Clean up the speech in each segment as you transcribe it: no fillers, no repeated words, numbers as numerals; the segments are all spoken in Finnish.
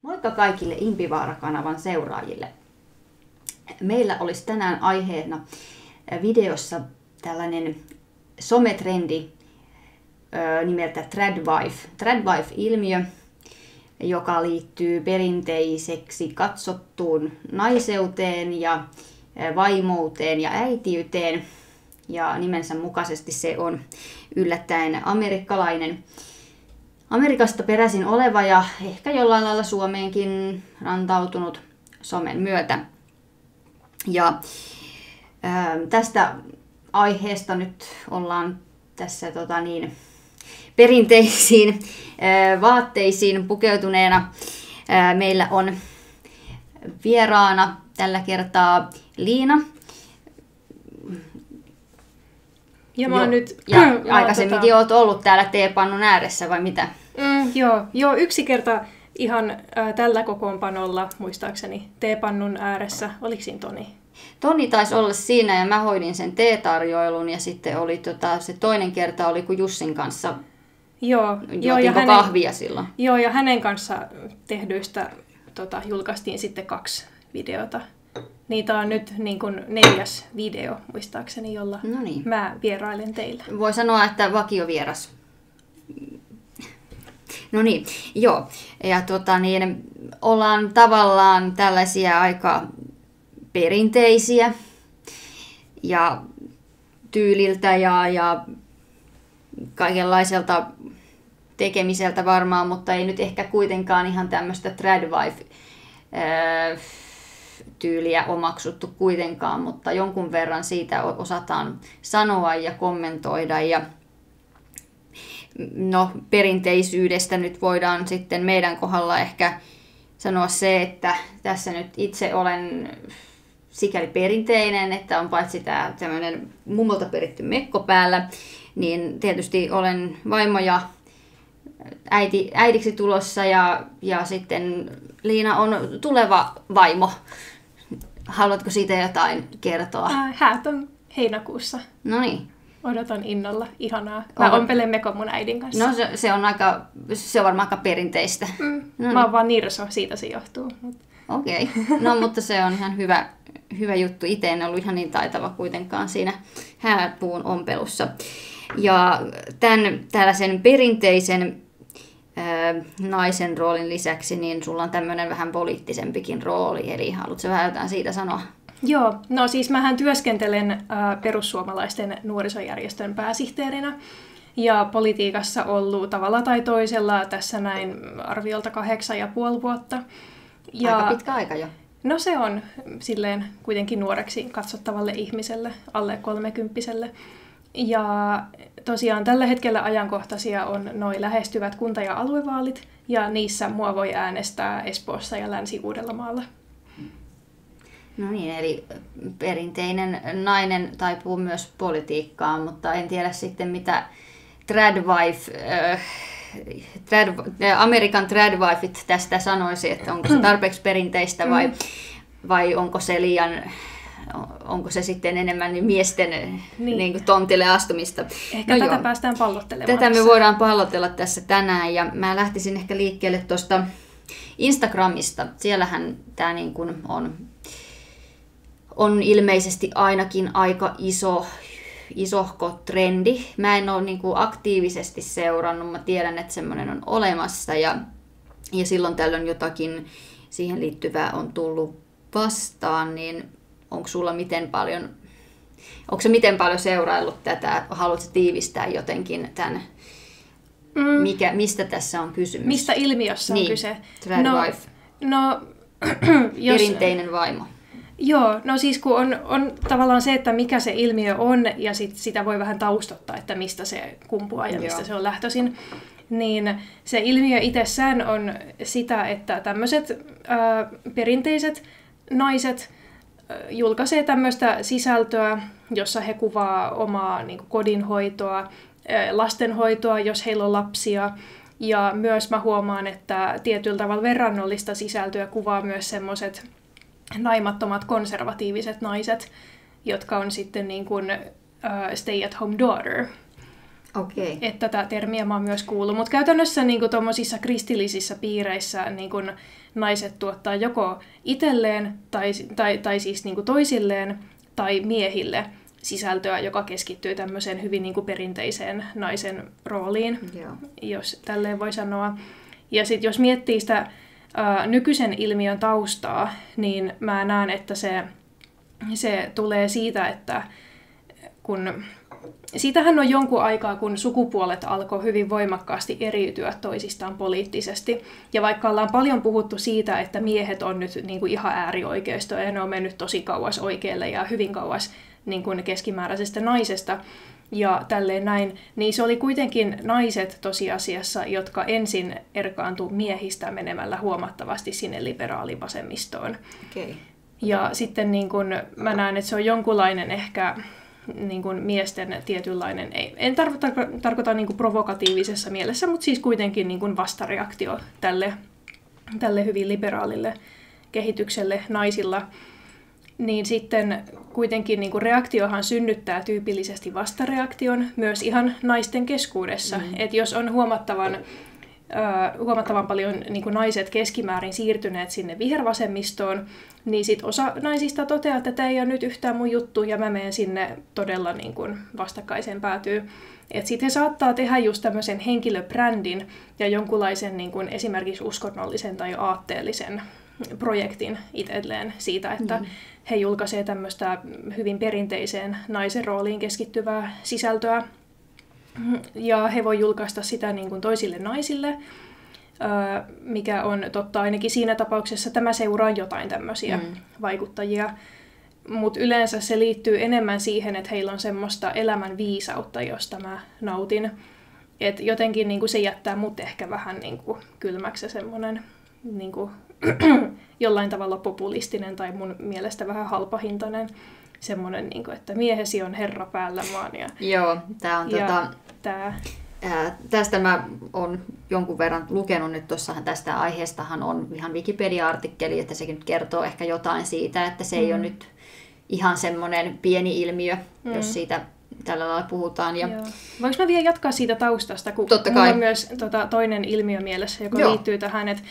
Moikka kaikille Impivaara-kanavan seuraajille. Meillä olisi tänään aiheena videossa tällainen sometrendi nimeltä Tradwife. Tradwife-ilmiö, joka liittyy perinteiseksi katsottuun naiseuteen ja vaimouteen ja äitiyteen. Ja nimensä mukaisesti se on yllättäen amerikkalainen. Amerikasta peräisin oleva ja ehkä jollain lailla Suomeenkin rantautunut somen myötä. Ja tästä aiheesta nyt ollaan tässä perinteisiin vaatteisiin pukeutuneena. Meillä on vieraana tällä kertaa Liina. Ja mä oon nyt... Ja aikaisemminkin oot ollut täällä teepannun ääressä, vai mitä? Joo, yksi kerta ihan tällä kokoonpanolla, muistaakseni, teepannun ääressä. Oliko siinä Toni? Toni taisi olla siinä ja mä hoidin sen teetarjoilun ja sitten oli se toinen kerta oli kun Jussin kanssa. Joo, ja kahvia silloin. Joo, ja hänen kanssa tehdyistä julkaistiin sitten 2 videota. Niitä on nyt niin kuin 4. video, muistaakseni, jolla mä vierailen teillä. Voi sanoa, että vakiovieras. No niin, joo. Ja ollaan tavallaan tällaisia aika perinteisiä ja tyyliltä ja kaikenlaiselta tekemiseltä varmaan, mutta ei nyt ehkä kuitenkaan ihan tämmöistä Tradwife tyyliä omaksuttu kuitenkaan, mutta jonkun verran siitä osataan sanoa ja kommentoida. Ja perinteisyydestä nyt voidaan sitten meidän kohdalla ehkä sanoa se, että tässä nyt itse olen sikäli perinteinen, että on paitsi tämä tämmöinen mummolta peritty mekko päällä, niin tietysti olen vaimo ja äidiksi tulossa ja sitten Liina on tuleva vaimo. Haluatko siitä jotain kertoa? Häät on heinäkuussa. No niin. Odotan innolla. Ihanaa. Mä ompelen mekon mun äidin kanssa. No se on varmaan aika perinteistä. Mä oon vaan nirso, siitä se johtuu. Okei. No mutta se on ihan hyvä juttu. Itse en ollut ihan niin taitava kuitenkaan siinä hääpuun ompelussa. Ja tällaisen perinteisen naisen roolin lisäksi, niin sulla on tämmöinen vähän poliittisempikin rooli, eli haluatko vähän jotain siitä sanoa? Joo, no siis mähän työskentelen perussuomalaisten nuorisojärjestön pääsihteerinä ja politiikassa ollut tavalla tai toisella tässä näin arviolta 8,5 vuotta. Aika pitkä aika jo. No se on silleen kuitenkin nuoreksi katsottavalle ihmiselle, alle 30-vuotiaalle. Ja tosiaan tällä hetkellä ajankohtaisia on noi lähestyvät kunta- ja aluevaalit, ja niissä mua voi äänestää Espoossa ja Länsi-Uudellamaalla. No niin, eli perinteinen nainen taipuu myös politiikkaan, mutta en tiedä sitten mitä Amerikan Tradwifeit tästä sanoisi, että onko se tarpeeksi perinteistä vai onko se onko se sitten enemmän miesten niin kuin tontille astumista? Ehkä tätä päästään pallottelemaan. Tätä me voidaan pallotella tässä tänään ja mä lähtisin ehkä liikkeelle tuosta Instagramista. Siellähän tämä niin kuin on ilmeisesti ainakin aika isohko trendi. Mä en ole niin kuin aktiivisesti seurannut, mä tiedän, että semmoinen on olemassa ja silloin tällöin jotakin siihen liittyvää on tullut vastaan, niin onko se miten paljon seuraillut tätä? Haluatko tiivistää jotenkin tämän, mistä tässä on kysymys? Mistä ilmiössä on kyse? Tradwife. Perinteinen vaimo. Joo, no siis kun on tavallaan se, että mikä se ilmiö on ja sitä voi vähän taustottaa, että mistä se kumpuaa ja mistä se on lähtöisin. Niin se ilmiö itsessään on sitä, että tämmöiset perinteiset naiset julkaisee tämmöistä sisältöä, jossa he kuvaa omaa niin kuin kodinhoitoa, lastenhoitoa, jos heillä on lapsia. Ja myös mä huomaan, että tietyllä tavalla verrannollista sisältöä kuvaa myös semmoiset naimattomat konservatiiviset naiset, jotka on sitten niin kuin stay at home daughter. Okei. Että tätä termiä mä oon myös kuullut. Mutta käytännössä niin tuommoisissa kristillisissä piireissä niin naiset tuottaa joko itselleen tai siis niin toisilleen tai miehille sisältöä, joka keskittyy tämmöiseen hyvin niin perinteiseen naisen rooliin, jos tälleen voi sanoa. Ja sitten jos miettii sitä nykyisen ilmiön taustaa, niin mä näen, että se tulee siitä, että siitähän on jonkun aikaa, kun sukupuolet alkoi hyvin voimakkaasti eriytyä toisistaan poliittisesti. Ja vaikka ollaan paljon puhuttu siitä, että miehet on nyt niin kuin ihan äärioikeistoa ja ne on mennyt tosi kauas oikealle ja hyvin kauas niin kuin keskimääräisestä naisesta ja tälleen näin, niin se oli kuitenkin naiset tosiasiassa, jotka ensin erkaantui miehistä menemällä huomattavasti sinne liberaalivasemmistoon. Okay. Ja sitten niin kun mä näen, että se on jonkunlainen ehkä niin kun miesten tietynlainen, en tarkoita niin kun provokatiivisessa mielessä, mutta siis kuitenkin niin kun vastareaktio tälle hyvin liberaalille kehitykselle naisilla. Niin sitten kuitenkin niin kun reaktiohan synnyttää tyypillisesti vastareaktion myös ihan naisten keskuudessa. Että jos on huomattavan paljon niin kuin naiset keskimäärin siirtyneet sinne vihervasemmistoon, niin sit osa naisista toteaa, että tämä ei ole nyt yhtään mun juttu ja mä menen sinne todella niin kuin vastakkaiseen päätyyn. Että sitten saattaa tehdä just tämmöisen henkilöbrändin ja jonkunlaisen niin kuin esimerkiksi uskonnollisen tai aatteellisen projektin itselleen siitä, että he julkaisee tämmöistä hyvin perinteiseen naisen rooliin keskittyvää sisältöä. Ja he voi julkaista sitä niin kuin toisille naisille, mikä on totta ainakin siinä tapauksessa, että mä seuraan jotain tämmöisiä vaikuttajia. Mutta yleensä se liittyy enemmän siihen, että heillä on semmoista elämän viisautta, josta mä nautin. Et jotenkin niin kuin se jättää mut ehkä vähän niin kuin kylmäksi semmoinen niin kuin jollain tavalla populistinen tai mun mielestä vähän halpahintainen semmoinen, niin kuin, että miehesi on herra päällä maan. Joo, tämä on tästä mä oon jonkun verran lukenut nyt tuossahan tästä aiheestahan on ihan Wikipedia-artikkeli, että sekin nyt kertoo ehkä jotain siitä, että se ei ole nyt ihan semmoinen pieni ilmiö, jos siitä tällä lailla puhutaan. Ja voinko mä vielä jatkaa siitä taustasta, kun mulla on myös toinen ilmiö mielessä, joka liittyy tähän, että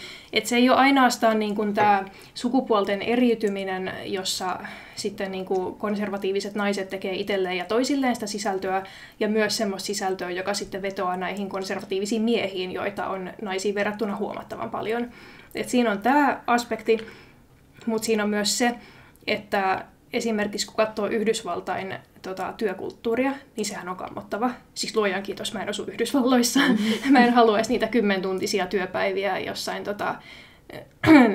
se ei ole ainoastaan niin kuin tämä sukupuolten eriytyminen, jossa sitten niin kuin konservatiiviset naiset tekee itselleen ja toisilleen sitä sisältöä, ja myös semmoista sisältöä, joka sitten vetoaa näihin konservatiivisiin miehiin, joita on naisiin verrattuna huomattavan paljon. Et siinä on tämä aspekti, mutta siinä on myös se, että esimerkiksi kun katsoo Yhdysvaltain työkulttuuria, niin sehän on kammottava. Siis luojan kiitos, mä en asu Yhdysvalloissa. Mä en halua edes niitä 10-tuntisia työpäiviä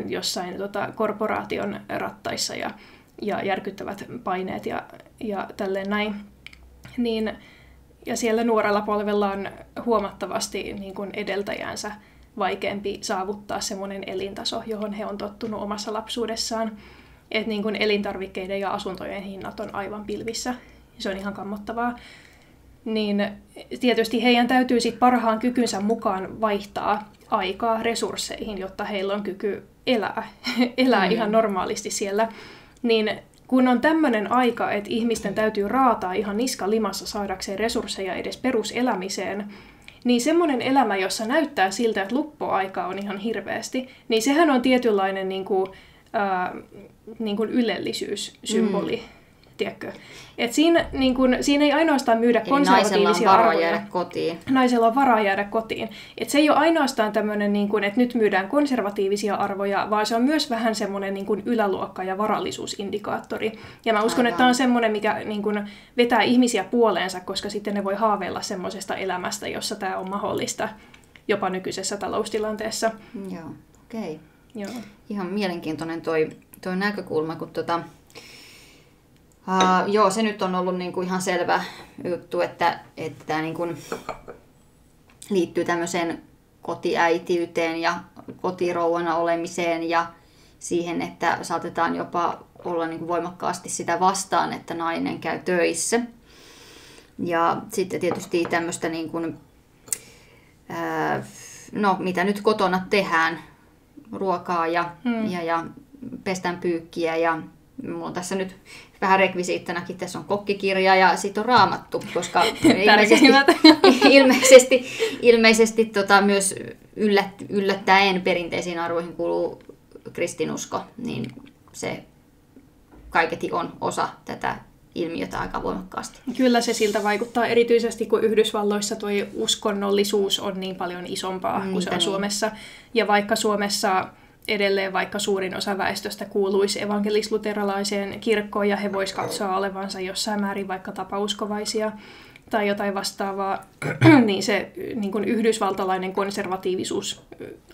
jossain korporaation rattaissa ja järkyttävät paineet ja tälleen näin. Niin, ja siellä nuorella polvella on huomattavasti niin kuin edeltäjänsä vaikeampi saavuttaa semmoinen elintaso, johon he on tottunut omassa lapsuudessaan. Että niin kuin elintarvikkeiden ja asuntojen hinnat on aivan pilvissä. Se on ihan kammottavaa. Niin tietysti heidän täytyy sit parhaan kykynsä mukaan vaihtaa aikaa resursseihin, jotta heillä on kyky elää ihan normaalisti siellä. Niin kun on tämmöinen aika, että ihmisten täytyy raataa ihan niska limassa saadakseen resursseja edes peruselämiseen, niin semmoinen elämä, jossa näyttää siltä, että luppoaika on ihan hirveästi, niin sehän on tietynlainen niin kuin ylellisyyssymboli, tiedätkö? Et siinä ei ainoastaan myydä konservatiivisia arvoja. Naisella on varaa jäädä kotiin. Et se ei ole ainoastaan tämmöinen, niin kuin, että nyt myydään konservatiivisia arvoja, vaan se on myös vähän semmoinen niin kuin yläluokka- ja varallisuusindikaattori. Ja mä uskon, että tämä on semmoinen, mikä niin kuin vetää ihmisiä puoleensa, koska sitten ne voi haaveilla semmoisesta elämästä, jossa tämä on mahdollista jopa nykyisessä taloustilanteessa. Joo, okei. Joo. Ihan mielenkiintoinen toi näkökulma, kun se nyt on ollut niinku ihan selvä juttu, että tämä niinku liittyy tämmöiseen kotiäitiyteen ja kotirouvana olemiseen ja siihen, että saatetaan jopa olla niinku voimakkaasti sitä vastaan, että nainen käy töissä. Ja sitten tietysti tämmöistä, niinku, mitä nyt kotona tehdään, ruokaa ja pestään pyykkiä ja Mulla on tässä nyt vähän rekvisiittanakin, tässä on kokkikirja ja sitten on raamattu, koska ilmeisesti myös yllättäen perinteisiin arvoihin kuuluu kristinusko, niin se kaiketi on osa tätä ilmiötä aika voimakkaasti. Kyllä se siltä vaikuttaa, erityisesti kun Yhdysvalloissa tuo uskonnollisuus on niin paljon isompaa kuin se on Suomessa. Ja vaikka Suomessa edelleen vaikka suurin osa väestöstä kuuluisi evankelis-luterilaiseen kirkkoon ja he vois katsoa olevansa jossain määrin vaikka tapauskovaisia tai jotain vastaavaa, niin se niin kuin yhdysvaltalainen konservatiivisuus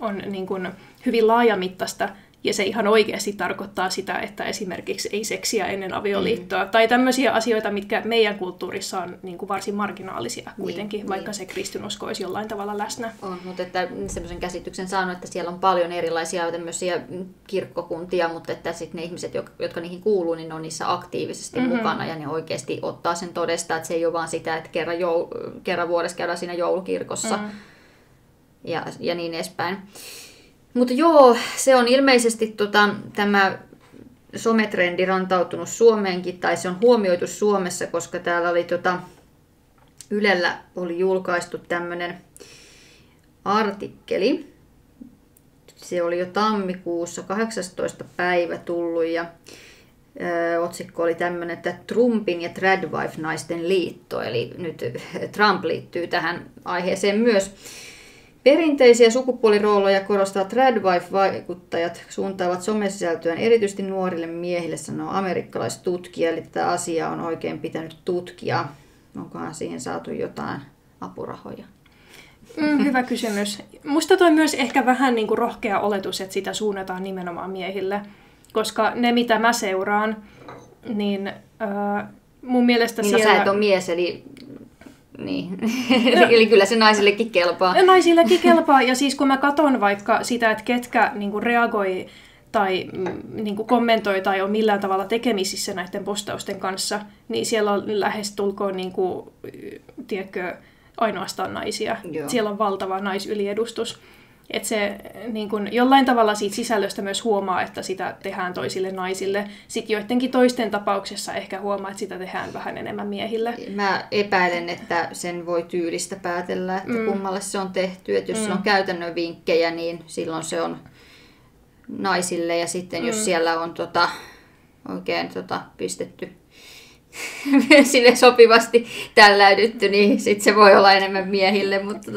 on niin kuin hyvin laajamittaista. Ja se ihan oikeasti tarkoittaa sitä, että esimerkiksi ei seksiä ennen avioliittoa. Tai tämmöisiä asioita, mitkä meidän kulttuurissa on niin kuin varsin marginaalisia kuitenkin, vaikka se kristinusko olisi jollain tavalla läsnä. On, mutta että semmoisen käsityksen saanut, että siellä on paljon erilaisia tämmöisiä kirkkokuntia, mutta että sitten ne ihmiset, jotka niihin kuuluu, niin ne on niissä aktiivisesti mukana ja ne oikeasti ottaa sen todesta, että se ei ole vaan sitä, että kerran vuodessa käydään siinä joulukirkossa ja niin edespäin. Mutta joo, se on ilmeisesti tämä sometrendi rantautunut Suomeenkin, tai se on huomioitu Suomessa, koska täällä oli Ylellä oli julkaistu tämmöinen artikkeli. Se oli jo tammikuussa 18. päivä tullut ja otsikko oli tämmöinen, että Trumpin ja Tradwife-naisten liitto, eli nyt Trump liittyy tähän aiheeseen myös. Perinteisiä sukupuolirooleja korostavat Tradwife-vaikuttajat suuntaavat somesisältöään erityisesti nuorille miehille, sanoo amerikkalaistutkija, eli tätä asiaa on oikein pitänyt tutkia. Onkohan siihen saatu jotain apurahoja? Hyvä kysymys. Musta toi myös ehkä vähän niin kuin rohkea oletus, että sitä suunnataan nimenomaan miehille, koska ne mitä mä seuraan, niin mun mielestä niin siellä... No sä et ole mies, eli... Niin. Eli kyllä se naisillekin kelpaa. Naisillekin kelpaa, ja siis kun mä katson vaikka sitä, että ketkä niin reagoi tai niin kommentoi tai on millään tavalla tekemisissä näiden postausten kanssa, niin siellä on lähestulkoon niin kuin, tiedätkö, ainoastaan naisia. Joo. Siellä on valtava naisyljedustus. Että se niin kun, jollain tavalla siitä sisällöstä myös huomaa, että sitä tehdään toisille naisille. Sitten joidenkin toisten tapauksessa ehkä huomaa, että sitä tehdään vähän enemmän miehille. Mä epäilen, että sen voi tyylistä päätellä, että kummalle se on tehty. Että jos se on käytännön vinkkejä, niin silloin se on naisille. Ja sitten jos siellä on oikein pistetty sille sopivasti tälläydytty, niin sit se voi olla enemmän miehille. Mutta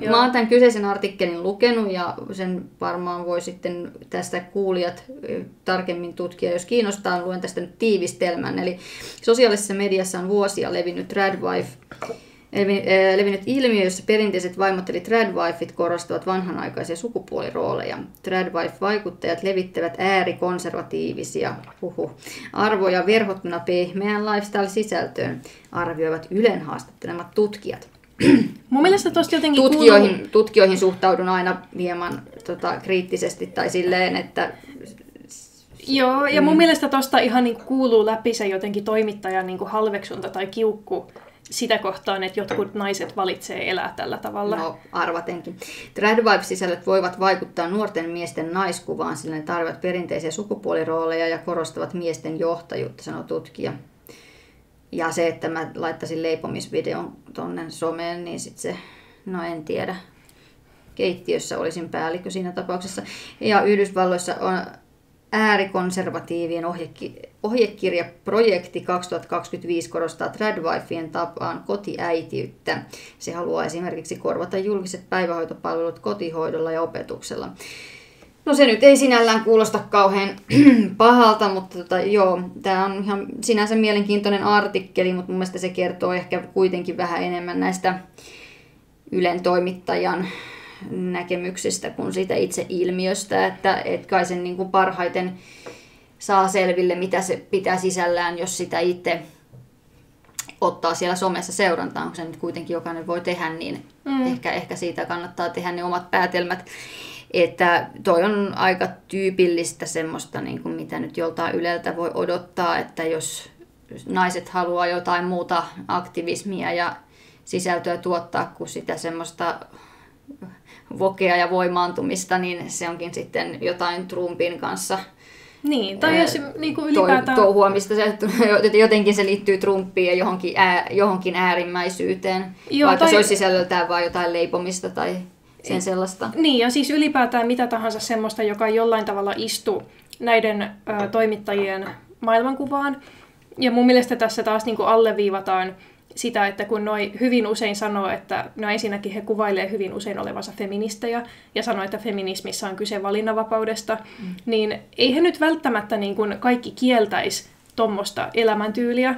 mä oon tämän kyseisen artikkelin lukenut ja sen varmaan voi sitten tästä kuulijat tarkemmin tutkia, jos kiinnostaa. Luen tästä nyt tiivistelmän. Eli sosiaalisessa mediassa on vuosia levinnyt ilmiö, jossa perinteiset vaimot eli tradwifeit korostavat vanhanaikaisia sukupuolirooleja. Tradwife-vaikuttajat levittävät äärikonservatiivisia arvoja verhottuna pehmeään lifestyle-sisältöön, arvioivat Ylen haastattelemat tutkijat. Mun mielestä tosta jotenkin tutkijoihin suhtaudun aina hieman kriittisesti tai silleen, että... Joo, ja mun mielestä tosta ihan niin kuuluu läpi se jotenkin toimittajan niin halveksunta tai kiukku sitä kohtaan, että jotkut naiset valitsee elää tällä tavalla. No, arvatenkin. Tradwife-sisällöt voivat vaikuttaa nuorten miesten naiskuvaan, sillä ne tarvitsevat perinteisiä sukupuolirooleja ja korostavat miesten johtajuutta, sanoo tutkija. Ja se, että mä laittaisin leipomisvideon tonne someen, niin sit se, no en tiedä. Keittiössä olisin päällikkö siinä tapauksessa. Ja Yhdysvalloissa on äärikonservatiivien ohjekirjaprojekti 2025 korostaa tradwifien tapaan kotiäitiyttä. Se haluaa esimerkiksi korvata julkiset päivähoitopalvelut kotihoidolla ja opetuksella. No se nyt ei sinällään kuulosta kauhean pahalta, mutta joo, tämä on ihan sinänsä mielenkiintoinen artikkeli, mutta mun mielestä se kertoo ehkä kuitenkin vähän enemmän näistä Ylen toimittajan näkemyksistä kuin siitä itse ilmiöstä, että kai sen niin kuin parhaiten saa selville, mitä se pitää sisällään, jos sitä itse ottaa siellä somessa seurantaan, kun se nyt kuitenkin jokainen voi tehdä, niin ehkä siitä kannattaa tehdä ne omat päätelmät. Että toi on aika tyypillistä semmoista, niin kuin mitä nyt joltain Yleltä voi odottaa, että jos naiset haluaa jotain muuta aktivismia ja sisältöä tuottaa kuin sitä semmoista vokea ja voimaantumista, niin se onkin sitten jotain Trumpin kanssa Niin, tai jos niin ylipäätään... touhuamista, jotenkin se liittyy Trumpiin ja johonkin äärimmäisyyteen, joo, vaikka se olisi sisällöltään vain jotain leipomista tai sen sellaista. Niin, ja siis ylipäätään mitä tahansa semmoista, joka jollain tavalla istuu näiden toimittajien maailmankuvaan. Ja mun mielestä tässä taas niin kuin alleviivataan sitä, että kun noi hyvin usein sanoo, että no ensinnäkin he kuvailee hyvin usein olevansa feministejä ja sanoo, että feminismissa on kyse valinnanvapaudesta, niin ei he nyt välttämättä niin kuin kaikki kieltäisi tuommoista elämäntyyliä,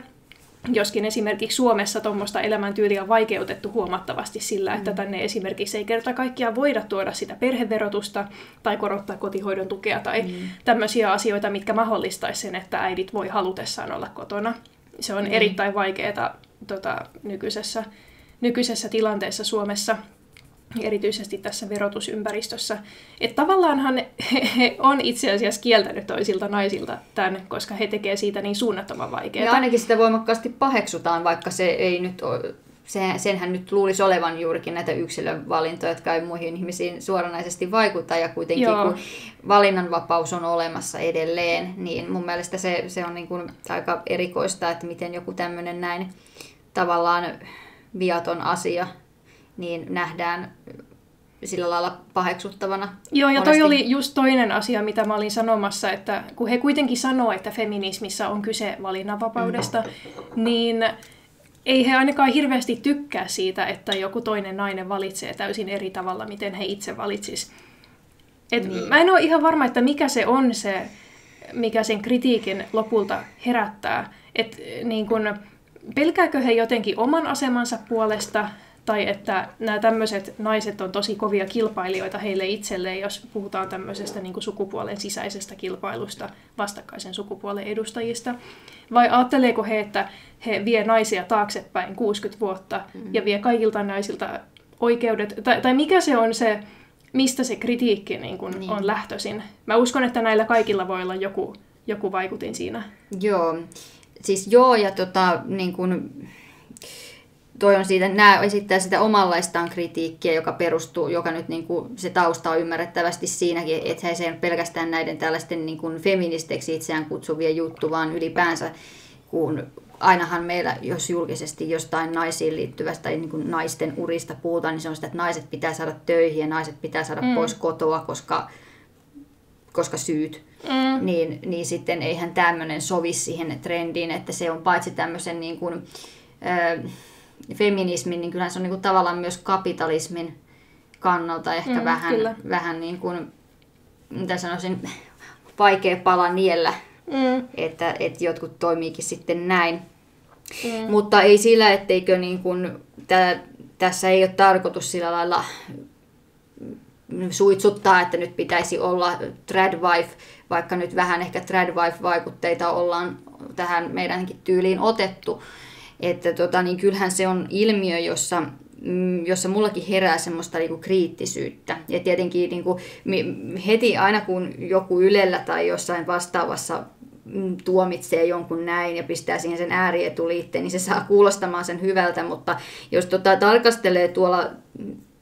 joskin esimerkiksi Suomessa tuommoista elämäntyyliä on vaikeutettu huomattavasti sillä, että tänne esimerkiksi ei kerta kaikkiaan voida tuoda sitä perheverotusta tai korottaa kotihoidon tukea tai tämmöisiä asioita, mitkä mahdollistaisi sen, että äidit voi halutessaan olla kotona. Se on erittäin vaikeaa nykyisessä tilanteessa Suomessa, erityisesti tässä verotusympäristössä. Että tavallaanhan he on itse asiassa kieltänyt toisilta naisilta tämän, koska he tekee siitä niin suunnattoman vaikeaa. Ja ainakin sitä voimakkaasti paheksutaan, vaikka se ei nyt ole, senhän nyt luulisi olevan juurikin näitä yksilövalintoja, jotka ei muihin ihmisiin suoranaisesti vaikuta, ja kuitenkin kun valinnanvapaus on olemassa edelleen, niin mun mielestä se on niin kuin aika erikoista, että miten joku tämmöinen näin tavallaan viaton asia niin nähdään sillä lailla paheksuttavana. Joo, ja toi oli just toinen asia, mitä mä olin sanomassa, että kun he kuitenkin sanoo, että feminismissa on kyse valinnanvapaudesta, niin ei he ainakaan hirveästi tykkää siitä, että joku toinen nainen valitsee täysin eri tavalla, miten he itse valitsis. Mä en ole ihan varma, että mikä se on se, mikä sen kritiikin lopulta herättää. Että niin kun, pelkääkö he jotenkin oman asemansa puolesta, tai että nämä tämmöiset naiset on tosi kovia kilpailijoita heille itselleen, jos puhutaan tämmöisestä niin kuin sukupuolen sisäisestä kilpailusta vastakkaisen sukupuolen edustajista. Vai ajatteleeko he, että he vie naisia taaksepäin 60 vuotta ja vie kaikilta naisilta oikeudet? Tai mikä se on se, mistä se kritiikki niin kuin on lähtöisin? Mä uskon, että näillä kaikilla voi olla joku vaikutin siinä. Joo, siis ja niin kuin... Toi on siitä, nämä esittää sitä omanlaistaan kritiikkiä, joka nyt niin kuin, se tausta on ymmärrettävästi siinäkin, että se ei pelkästään näiden tällaisten niin kuin feministeiksi itseään kutsuvia juttu, vaan ylipäänsä, kun ainahan meillä, jos julkisesti jostain naisiin liittyvästä tai niin kuin naisten urista puhutaan, niin se on sitä, että naiset pitää saada töihin ja naiset pitää saada pois kotoa, koska syyt. Niin sitten eihän tämmöinen sovi siihen trendiin, että se on paitsi tämmöisen niin kuin, feminismin, niin kyllähän se on niin kuin tavallaan myös kapitalismin kannalta ehkä vähän niin kuin, mitä sanoisin, vaikea pala niellä, että jotkut toimiikin sitten näin. Mutta ei sillä, etteikö niin kuin, tässä ei ole tarkoitus sillä lailla suitsuttaa, että nyt pitäisi olla tradwife, vaikka nyt vähän ehkä tradwife-vaikutteita ollaan tähän meidänkin tyyliin otettu. Että niin kyllähän se on ilmiö, jossa mullakin herää semmoista niinku kriittisyyttä. Ja tietenkin niinku, heti aina kun joku Ylellä tai jossain vastaavassa tuomitsee jonkun näin ja pistää siihen sen äärietuliitteen, niin se saa kuulostamaan sen hyvältä. Mutta jos tarkastelee tuolla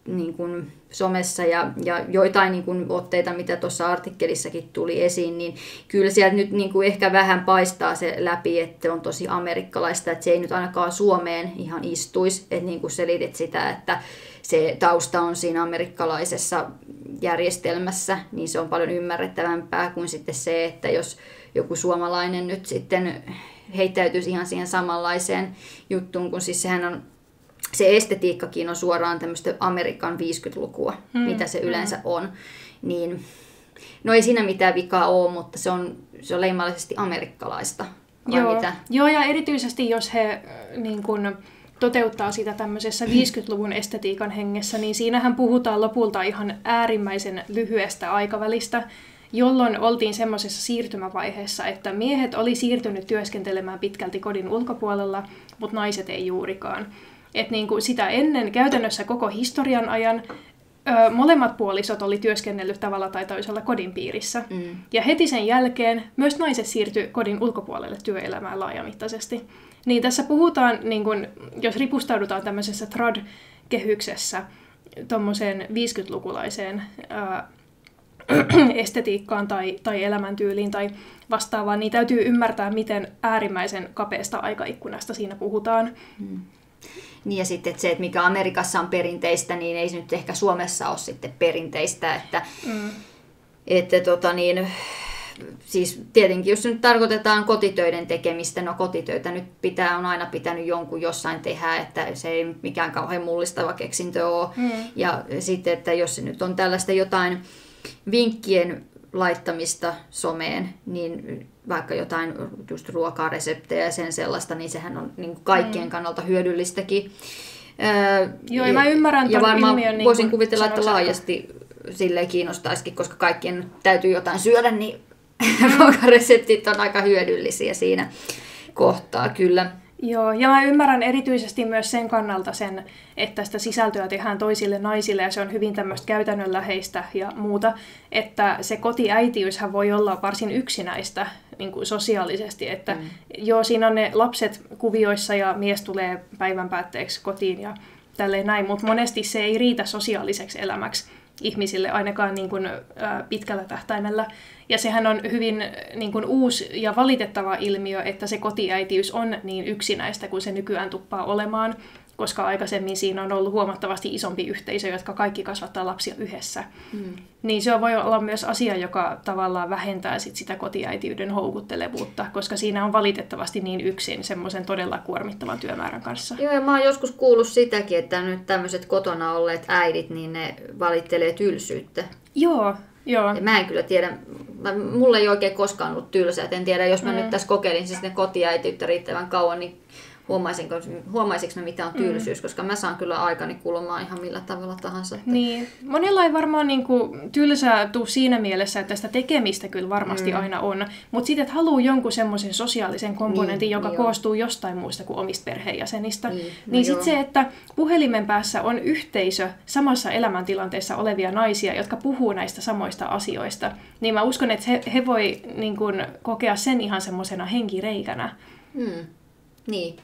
niin kuin somessa ja joitain niin kuin otteita, mitä tuossa artikkelissakin tuli esiin, niin kyllä sieltä nyt niin kuin ehkä vähän paistaa se läpi, että on tosi amerikkalaista, että se ei nyt ainakaan Suomeen ihan istuisi, että niin kuin selitit sitä, että se tausta on siinä amerikkalaisessa järjestelmässä, niin se on paljon ymmärrettävämpää kuin sitten se, että jos joku suomalainen nyt sitten heittäytyisi ihan siihen samanlaiseen juttuun, kun siis sehän on se estetiikkakin on suoraan tämmöistä Amerikan 50-lukua, mitä se yleensä on. Niin, no ei siinä mitään vikaa ole, mutta se on leimallisesti amerikkalaista. Joo, ja erityisesti jos he niin kun toteuttaa sitä tämmöisessä 50-luvun estetiikan hengessä, niin siinähän puhutaan lopulta ihan äärimmäisen lyhyestä aikavälistä, jolloin oltiin semmoisessa siirtymävaiheessa, että miehet oli siirtynyt työskentelemään pitkälti kodin ulkopuolella, mutta naiset ei juurikaan. Että niin kuin sitä ennen käytännössä koko historian ajan molemmat puolisot oli työskennellyt tavalla tai toisella kodin piirissä. Ja heti sen jälkeen myös naiset siirtyi kodin ulkopuolelle työelämään laajamittaisesti. Niin tässä puhutaan, niin kuin, jos ripustaudutaan tämmöisessä trad-kehyksessä, tuommoiseen 50-lukulaiseen estetiikkaan tai elämäntyyliin tai vastaavaan, niin täytyy ymmärtää, miten äärimmäisen kapeasta aikaikkunasta siinä puhutaan. Niin ja sitten että se, että mikä Amerikassa on perinteistä, niin ei se nyt ehkä Suomessa ole sitten perinteistä, että siis tietenkin, jos nyt tarkoitetaan kotitöiden tekemistä, no kotitöitä nyt on aina pitänyt jonkun jossain tehdä, että se ei mikään kauhean mullistava keksintö ole. Ja sitten, että jos se nyt on tällaista jotain vinkkien laittamista someen, niin vaikka jotain just ruokareseptejä ja sen sellaista, niin sehän on niin kuin kaikkien kannalta hyödyllistäkin. Joo, ja mä ymmärrän ja varmaan ilmiön, voisin kuvitella, että laajasti silleen kiinnostaisikin, koska kaikkien täytyy jotain syödä, niin ruokareseptit on aika hyödyllisiä siinä kohtaa kyllä. Joo, ja mä ymmärrän erityisesti myös sen kannalta sen, että sitä sisältöä tehdään toisille naisille ja se on hyvin tämmöistä käytännönläheistä ja muuta, että se kotiäitiyshän voi olla varsin yksinäistä niin kuin sosiaalisesti, että joo, siinä on ne lapset kuvioissa ja mies tulee päivän päätteeksi kotiin ja tälleen näin, mutta monesti se ei riitä sosiaaliseksi elämäksi ihmisille ainakaan niin kuin, pitkällä tähtäimellä. Ja sehän on hyvin niin kuin, uusi ja valitettava ilmiö, että se kotiäitiys on niin yksinäistä kuin se nykyään tuppaa olemaan, koska aikaisemmin siinä on ollut huomattavasti isompi yhteisö, jotka kaikki kasvattaa lapsia yhdessä. Niin se voi olla myös asia, joka tavallaan vähentää sitä kotiäitiyden houkuttelevuutta, koska siinä on valitettavasti niin yksin semmoisen todella kuormittavan työmäärän kanssa. Joo, ja mä oon joskus kuullut sitäkin, että nyt tämmöiset kotona olleet äidit, niin ne valittelee tylsyyttä. Joo. Ja mä en kyllä tiedä, mulla ei oikein koskaan ollut tylsää, et en tiedä, jos mä nyt tässä kokeilin siis ne kotiäityyttä riittävän kauan, niin huomaisinko mä mitä on tylsyys, koska mä saan kyllä aikani kulumaan ihan millä tavalla tahansa. Että... Niin, monilla ei varmaan niinku tylsää tule siinä mielessä, että sitä tekemistä kyllä varmasti aina on, mutta sitten haluaa jonkun semmoisen sosiaalisen komponentin, joka koostuu jostain muusta kuin omista perheenjäsenistä. Niin sitten se, että puhelimen päässä on yhteisö samassa elämäntilanteessa olevia naisia, jotka puhuu näistä samoista asioista, niin mä uskon, että he voi niinku kokea sen ihan semmoisena henkireikänä. Niin.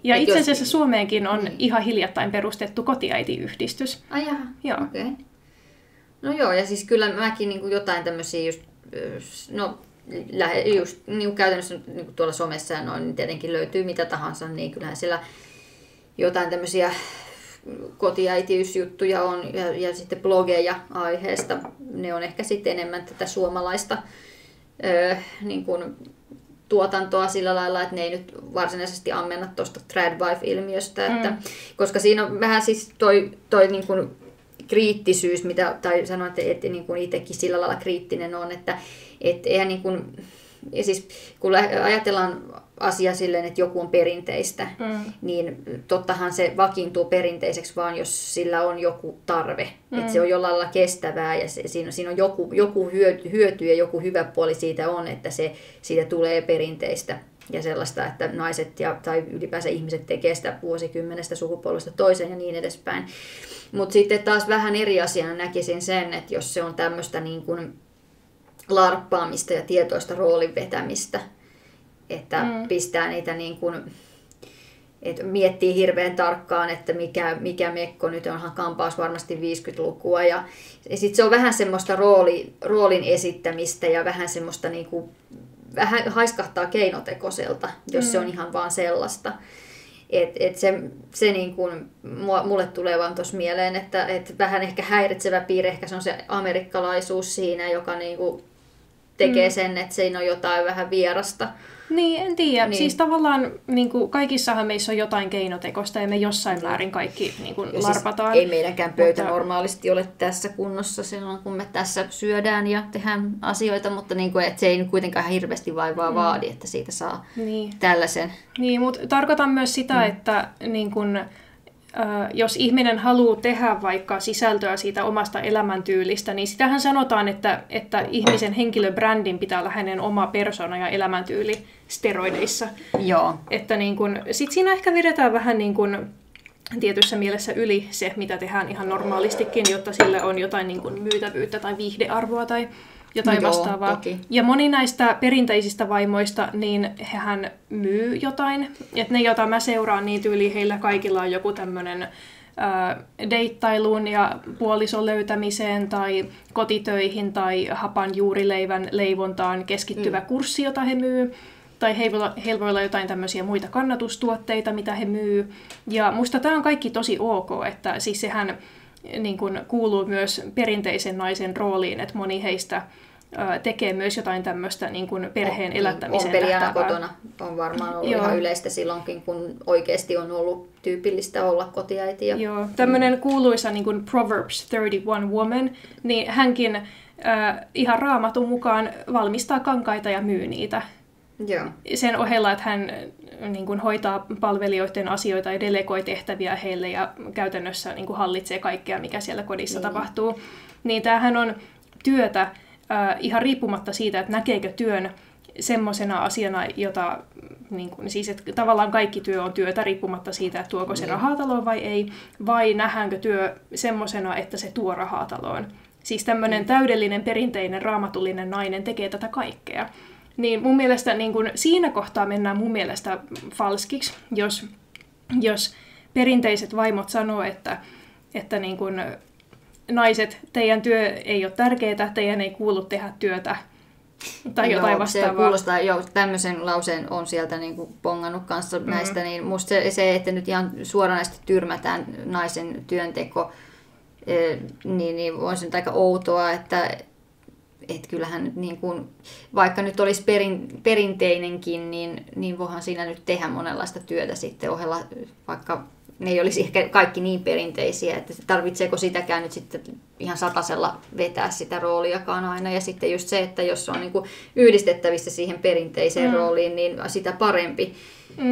Ja itse asiassa Suomeenkin on ihan hiljattain perustettu kotiäitiyhdistys. Ai jaha, joo. Okay. No joo, ja siis kyllä mäkin niin kuin jotain tämmöisiä just, just niin kuin käytännössä niin kuin tuolla somessa ja noin, niin tietenkin löytyy mitä tahansa, niin kyllähän siellä jotain tämmöisiä kotiäitiysjuttuja on ja sitten blogeja aiheesta. Ne on ehkä sitten enemmän tätä suomalaista niin kuin tuotantoa sillä lailla, että ne ei nyt varsinaisesti ammenna tuosta tradwife-ilmiöstä, että, koska siinä on vähän siis toi niin kuin kriittisyys, mitä, tai sanoin, että niin kuin itsekin sillä lailla kriittinen on, että eihän niin kuin, ja siis kun ajatellaan asia silleen, että joku on perinteistä, niin tottahan se vakiintuu perinteiseksi vaan, jos sillä on joku tarve. Että se on jollain lailla kestävää ja siinä on joku hyöty ja joku hyvä puoli siitä on, että siitä tulee perinteistä ja sellaista, että naiset tai ylipäänsä ihmiset tekee sitä vuosikymmenestä sukupolvesta toiseen ja niin edespäin. Mutta sitten taas vähän eri asiana näkisin sen, että jos se on tämmöistä niin kuin larppaamista ja tietoista roolin vetämistä, että pistää niitä niin kuin, että miettii hirveän tarkkaan, että mikä mekko nyt onhan kampaus varmasti 50-lukua ja sitten se on vähän semmoista roolin esittämistä ja vähän semmoista niin kuin, vähän haiskahtaa keinotekoiselta, jos se on ihan vaan sellaista. Se niin kuin, mulle tulee vaan tuossa mieleen, että vähän ehkä häiritsevä piirre, ehkä se on se amerikkalaisuus siinä, joka niin kuin tekee sen, että siinä on jotain vähän vierasta. Niin, en tiedä. Niin. Siis tavallaan niin kuin kaikissahan meissä on jotain keinotekosta ja me jossain määrin kaikki niin kuin larpataan. Siis ei meidänkään pöytä normaalisti ole tässä kunnossa silloin, kun me tässä syödään ja tehdään asioita, mutta niin kuin, että se ei kuitenkaan hirveästi vaivaa vaadi, että siitä saa tällaisen. Niin, mutta tarkoitan myös sitä, että niin kuin, jos ihminen haluaa tehdä vaikka sisältöä siitä omasta elämäntyylistä, niin sitähän sanotaan, että ihmisen henkilöbrändin pitää olla hänen oma persona ja elämäntyyli steroideissa. Joo. Että niin kun, sit siinä ehkä vedetään vähän niin kun tietyssä mielessä yli se, mitä tehdään ihan normaalistikin, jotta sille on jotain niin kun myytävyyttä tai viihdearvoa tai jotain vastaavaa. Toki. Ja moni näistä perinteisistä vaimoista, niin hehän myy jotain. Et ne, joita mä seuraan, niin tyyli heillä kaikilla on joku tämmöinen deittailuun ja puolison löytämiseen tai kotitöihin tai hapan juurileivän leivontaan keskittyvä kurssi, jota he myy. Tai heillä voi olla jotain tämmöisiä muita kannatustuotteita, mitä he myy. Ja musta tämä on kaikki tosi ok, että siis sehän niin kun kuuluu myös perinteisen naisen rooliin, että moni heistä tekee myös jotain tämmöistä niin kuin perheen elättämiseen tähtäävää. Kotona on varmaan ollut ihan yleistä silloinkin, kun oikeasti on ollut tyypillistä olla kotiäiti. Joo, tämmöinen kuuluisa niin kuin Proverbs 31 woman, niin hänkin ihan Raamatun mukaan valmistaa kankaita ja myy niitä. Joo. Sen ohella, että hän niin kuin hoitaa palvelijoiden asioita ja delegoi tehtäviä heille ja käytännössä niin kuin hallitsee kaikkea, mikä siellä kodissa tapahtuu. Niin tämähän on työtä ihan riippumatta siitä, että näkeekö työn semmoisena asiana, jota niin kuin, siis että tavallaan kaikki työ on työtä riippumatta siitä, että tuoko se rahaa taloon vai ei, vai nähdäänkö työ semmoisena, että se tuo rahaa taloon. Siis tämmöinen täydellinen perinteinen raamatullinen nainen tekee tätä kaikkea. Niin mun mielestä niin kun siinä kohtaa mennään mun mielestä falskiksi, jos perinteiset vaimot sanoo, että niin kun, naiset, teidän työ ei ole tärkeää, teidän ei kuulu tehdä työtä tai jotain vastaavaa. Se kuulostaa, tämmöisen lauseen on sieltä niin kuin pongannut kanssa näistä, niin musta se, että nyt ihan suoranaisesti tyrmätään naisen työnteko, niin on se nyt aika outoa, että kyllähän niin kuin, vaikka nyt olisi perinteinenkin, niin voihan siinä nyt tehdä monenlaista työtä sitten ohella, vaikka ne ei olisi ehkä kaikki niin perinteisiä, että tarvitseeko sitäkään nyt sitten ihan satasella vetää sitä rooliakaan aina. Ja sitten just se, että jos on niin kuin yhdistettävissä siihen perinteiseen rooliin, niin sitä parempi.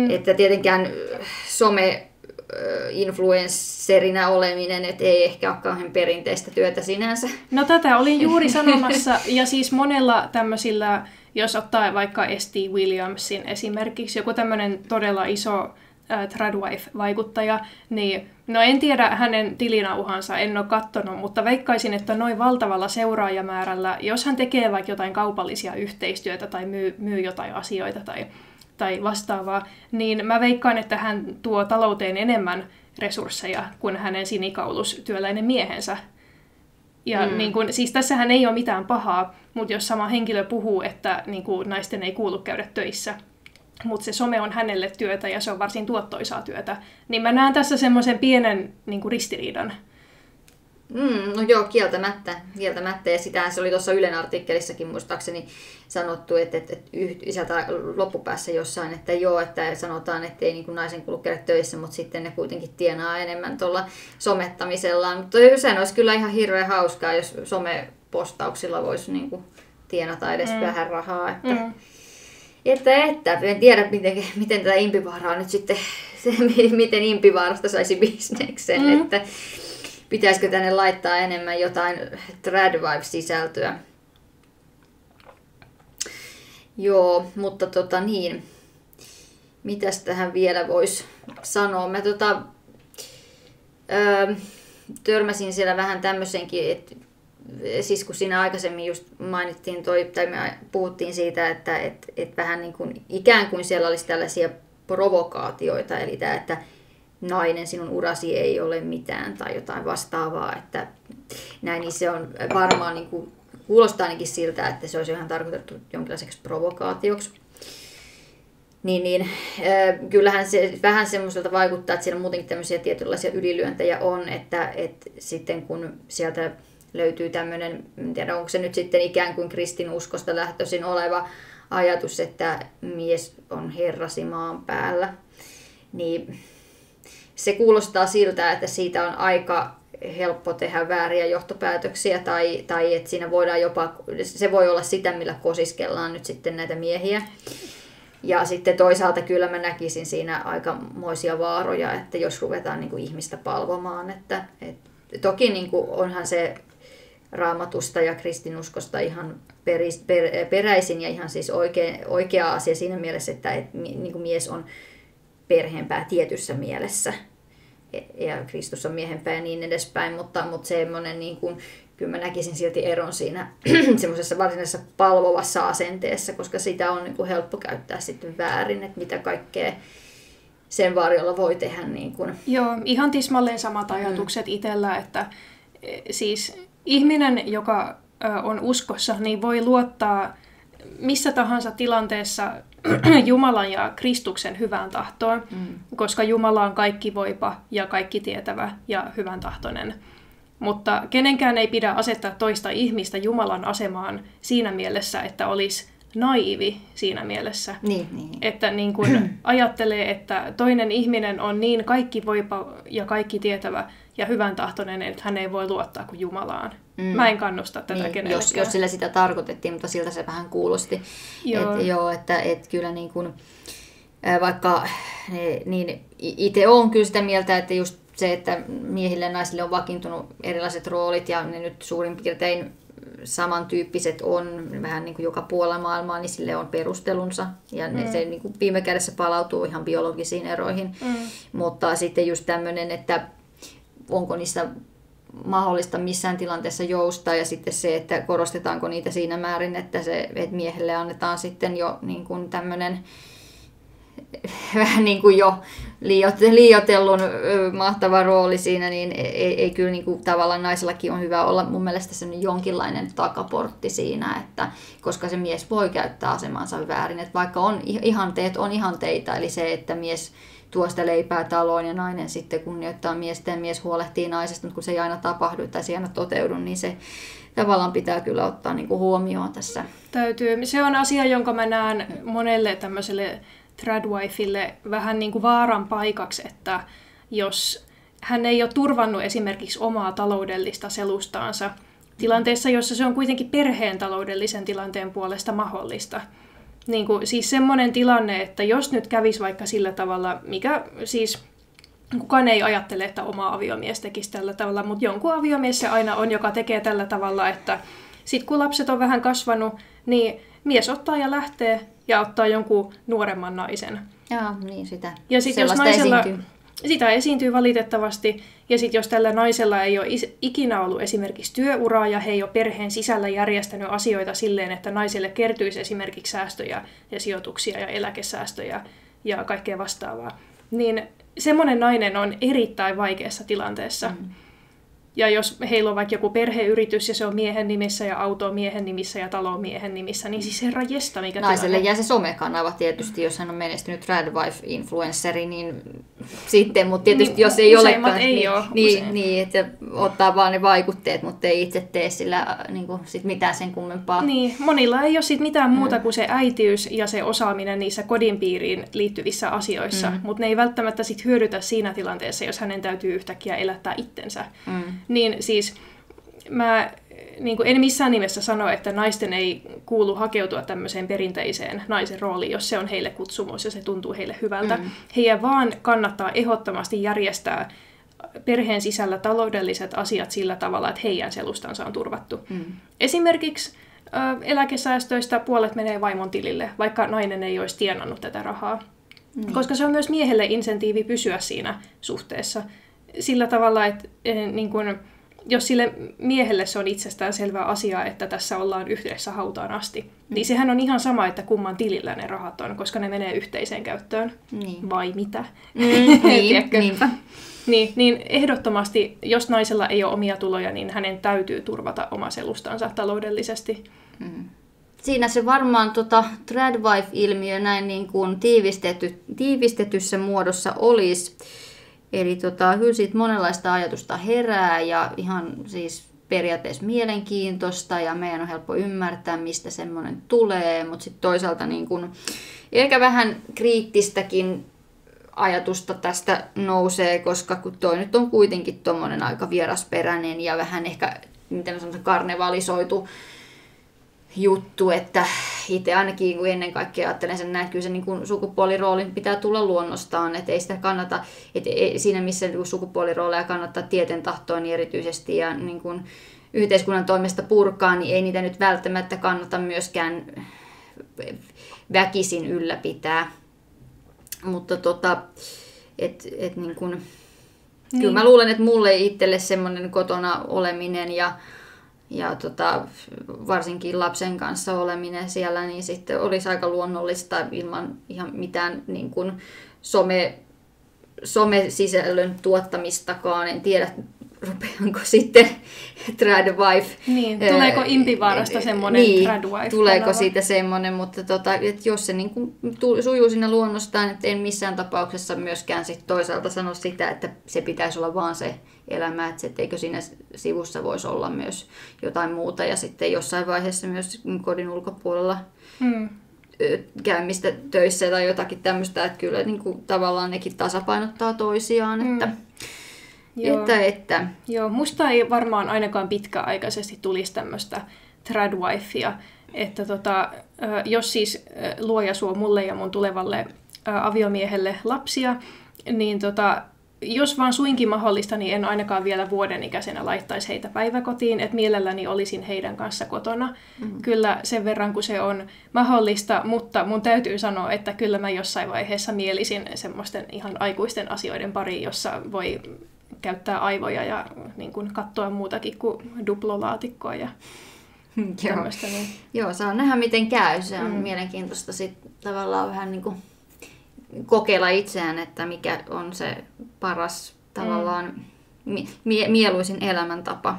Että tietenkään some-influencerina oleminen, että ei ehkä ole kauhean perinteistä työtä sinänsä. No tätä olin juuri sanomassa, ja siis monella tämmöisillä, jos ottaa vaikka S.T. Williamsin esimerkiksi, joku tämmöinen todella iso Tradwife-vaikuttaja, niin no en tiedä hänen tilinauhansa, en ole katsonut, mutta veikkaisin, että noin valtavalla seuraajamäärällä, jos hän tekee vaikka jotain kaupallisia yhteistyötä tai myy jotain asioita tai vastaavaa, niin mä veikkaan, että hän tuo talouteen enemmän resursseja kuin hänen sinikaulustyöläinen miehensä. Ja niin kun, siis tässähän ei ole mitään pahaa, mutta jos sama henkilö puhuu, että niin kun, naisten ei kuulu käydä töissä, mutta se some on hänelle työtä ja se on varsin tuottoisaa työtä, niin mä näen tässä semmoisen pienen niin kuin ristiriidan. No joo, kieltämättä. Ja sitähän se oli tuossa Ylen artikkelissakin muistaakseni sanottu, että sieltä loppupäässä jossain, että joo, että sanotaan, että ei niin kuin naisen kuulu käydä töissä, mutta sitten ne kuitenkin tienaa enemmän tuolla somettamisellaan. Mutta sehän olisi kyllä ihan hirveän hauskaa, jos somepostauksilla voisi niin kuin tienata edes vähän rahaa. Että en tiedä, miten tätä Impivaaraa nyt sitten, miten Impivaarasta saisi bisneksen, että pitäisikö tänne laittaa enemmän jotain Tradwife-sisältöä. Joo, mutta mitäs tähän vielä voisi sanoa? Mä törmäsin siellä vähän tämmöisenkin, että siis kun siinä aikaisemmin just mainittiin tai me puhuttiin siitä, että vähän niin kuin ikään kuin siellä olisi tällaisia provokaatioita, eli tämä, että nainen, sinun urasi ei ole mitään tai jotain vastaavaa, että näin, niin se on varmaan niin kuin, kuulostaa ainakin siltä, että se olisi ihan tarkoitettu jonkinlaiseksi provokaatioksi. Kyllähän se vähän semmoiselta vaikuttaa, että siellä muutenkin tämmöisiä tietynlaisia ylilyöntejä on, että sitten kun sieltä löytyy tämmöinen, en tiedä onko se nyt sitten ikään kuin kristinuskosta lähtöisin oleva ajatus, että mies on herrasi maan päällä, niin se kuulostaa siltä, että siitä on aika helppo tehdä vääriä johtopäätöksiä tai että siinä voidaan jopa, se voi olla sitä, millä kosiskellaan nyt sitten näitä miehiä. Ja sitten toisaalta kyllä mä näkisin siinä aikamoisia vaaroja, että jos ruvetaan niin kuin ihmistä palvomaan, että toki niin kuin onhan se Raamatusta ja kristinuskosta ihan peräisin ja ihan siis oikea asia siinä mielessä, että niin kuin mies on perheenpää tietyssä mielessä ja Kristus on miehenpää ja niin edespäin, mutta semmoinen, niin kuin, kyllä mä näkisin silti eron siinä semmoisessa varsinaisessa palvovassa asenteessa, koska sitä on niin kuin helppo käyttää sitten väärin, että mitä kaikkea sen varjolla voi tehdä niin kuin. Joo, ihan tismalleen samat ajatukset itsellä, että siis ihminen, joka on uskossa, niin voi luottaa missä tahansa tilanteessa Jumalan ja Kristuksen hyvään tahtoon, koska Jumala on kaikki voipa ja kaikki tietävä ja hyvän tahtoinen. Mutta kenenkään ei pidä asettaa toista ihmistä Jumalan asemaan siinä mielessä, että olisi naiivi siinä mielessä. Niin. Että niin kun ajattelee, että toinen ihminen on niin kaikki voipa ja kaikki tietävä ja hyvän tahtoinen, että hän ei voi luottaa kuin Jumalaan. Mä en kannusta tätä kenellekään. Jos sillä sitä tarkoitettiin, mutta siltä se vähän kuulosti. Että kyllä niin kuin, vaikka niin itse olen kyllä sitä mieltä, että just se, että miehille ja naisille on vakiintunut erilaiset roolit ja ne nyt suurin piirtein samantyyppiset on vähän niin kuin joka puolella maailmaa, niin sille on perustelunsa. Ja se niin kuin viime kädessä palautuu ihan biologisiin eroihin. Mutta sitten just tämmöinen, että onko niissä mahdollista missään tilanteessa joustaa, ja sitten se, että korostetaanko niitä siinä määrin, että miehelle annetaan sitten jo niin kuin tämmöinen vähän niin kuin jo liioitellun mahtava rooli siinä, niin ei kyllä niin kuin tavallaan naisellakin on hyvä olla mun mielestä se jonkinlainen takaportti siinä, että koska se mies voi käyttää asemansa väärin, että vaikka on ihanteita, eli se, että mies tuo sitä leipää taloon ja nainen sitten kunnioittaa miestä ja mies huolehtii naisesta, mutta kun se ei aina tapahdu tai se ei aina toteudu, niin se tavallaan pitää kyllä ottaa niin kuin huomioon tässä. Täytyy. Se on asia, jonka mä näen monelle tämmöiselle tradwifelle vähän niin kuin vaaran paikaksi, että jos hän ei ole turvannut esimerkiksi omaa taloudellista selustaansa tilanteessa, jossa se on kuitenkin perheen taloudellisen tilanteen puolesta mahdollista. Niin kuin, siis semmoinen tilanne, että jos nyt kävisi vaikka sillä tavalla, mikä siis kukaan ei ajattele, että oma aviomies tekisi tällä tavalla, mutta jonkun aviomies se aina on, joka tekee tällä tavalla, että sitten kun lapset on vähän kasvanut, niin mies ottaa ja lähtee ja ottaa jonkun nuoremman naisen. Joo, niin sitä. Ja sitten jos naisella sitä esiintyy valitettavasti, ja sitten jos tällä naisella ei ole ikinä ollut esimerkiksi työuraa ja he ei ole perheen sisällä järjestänyt asioita silleen, että naiselle kertyisi esimerkiksi säästöjä ja sijoituksia ja eläkesäästöjä ja kaikkea vastaavaa, niin semmoinen nainen on erittäin vaikeassa tilanteessa. Ja jos heillä on vaikka joku perheyritys ja se on miehen nimissä ja auto on miehen nimissä ja talo on miehen nimissä, niin siis herra jesta, mikä naiselle tilanne. jää se somekanava tietysti, jos hän on menestynyt tradwife-influenssari, niin sitten, mutta tietysti niin, jos ei olekaan, niin, että ottaa vaan ne vaikutteet, mutta ei itse tee sillä niin kuin, sit mitään sen kummempaa. Niin, monilla ei ole sit mitään muuta kuin se äitiys ja se osaaminen niissä kodin piiriin liittyvissä asioissa, mutta ne ei välttämättä sit hyödytä siinä tilanteessa, jos hänen täytyy yhtäkkiä elättää itsensä. Niin siis mä niin kuin en missään nimessä sano, että naisten ei kuulu hakeutua tämmöiseen perinteiseen naisen rooliin, jos se on heille kutsumus ja se tuntuu heille hyvältä. Heidän vaan kannattaa ehdottomasti järjestää perheen sisällä taloudelliset asiat sillä tavalla, että heidän selustansa on turvattu. Esimerkiksi eläkesäästöistä puolet menee vaimon tilille, vaikka nainen ei olisi tienannut tätä rahaa. Koska se on myös miehelle insentiivi pysyä siinä suhteessa. Sillä tavalla, että niin kun, jos sille miehelle se on itsestään selvä asia, että tässä ollaan yhdessä hautaan asti, niin sehän on ihan sama, että kumman tilillä ne rahat on, koska ne menee yhteiseen käyttöön. Vai mitä? Niinpä. Niin ehdottomasti, jos naisella ei ole omia tuloja, niin hänen täytyy turvata oma selustansa taloudellisesti. Siinä se varmaan tradwife-ilmiö näin niin kuin tiivistetyssä muodossa olisi. Eli kyllä siitä monenlaista ajatusta herää ja ihan siis periaatteessa mielenkiintoista ja meidän on helppo ymmärtää, mistä semmoinen tulee, mutta sitten toisaalta niin kuin ehkä vähän kriittistäkin ajatusta tästä nousee, koska kun toi nyt on kuitenkin tommonen aika vierasperäinen ja vähän ehkä miten sanotaan, karnevalisoitu juttu, että itse ainakin kun ennen kaikkea ajattelen sen näin, että kyllä se niin kuin sukupuoliroolin pitää tulla luonnostaan, että ei sitä kannata, että siinä missä sukupuolirooleja kannattaa tieten tahtoon niin erityisesti ja niin kuin yhteiskunnan toimesta purkaa, niin ei niitä nyt välttämättä kannata myöskään väkisin ylläpitää. Mutta niin kuin, kyllä mä luulen, että mulle itselle semmoinen kotona oleminen ja varsinkin lapsen kanssa oleminen siellä, niin sitten olisi aika luonnollista ilman ihan mitään niin kuin somesisällön tuottamistakaan, en tiedä rupeanko sitten Trad Wife. Niin, tuleeko Impivaarasta semmoinen Trad Wife? Tuleeko siitä semmoinen, mutta että jos se niin kuin sujuu siinä luonnostaan, että en missään tapauksessa myöskään sit toisaalta sano sitä, että se pitäisi olla vaan se elämä, että eikö siinä sivussa voisi olla myös jotain muuta ja sitten jossain vaiheessa myös kodin ulkopuolella käymistä töissä tai jotakin tämmöistä, että kyllä niin kuin, tavallaan nekin tasapainottaa toisiaan, että. Joo, musta ei varmaan ainakaan pitkäaikaisesti tulisi tämmöistä tradwifea, että jos siis luoja suo mulle ja mun tulevalle aviomiehelle lapsia, niin jos vaan suinkin mahdollista, niin en ainakaan vielä vuoden ikäisenä laittaisi heitä päiväkotiin, että mielelläni olisin heidän kanssa kotona. Kyllä sen verran, kun se on mahdollista, mutta mun täytyy sanoa, että kyllä mä jossain vaiheessa mielisin semmoisten ihan aikuisten asioiden pariin, jossa voi käyttää aivoja ja niin kuin katsoa muutakin kuin duplolaatikkoa ja tämmöistä. Niin. Joo, saa nähdä miten käy. Se on mielenkiintoista sitten tavallaan vähän niin kuin kokeilla itseään, että mikä on se paras tavallaan mieluisin elämäntapa.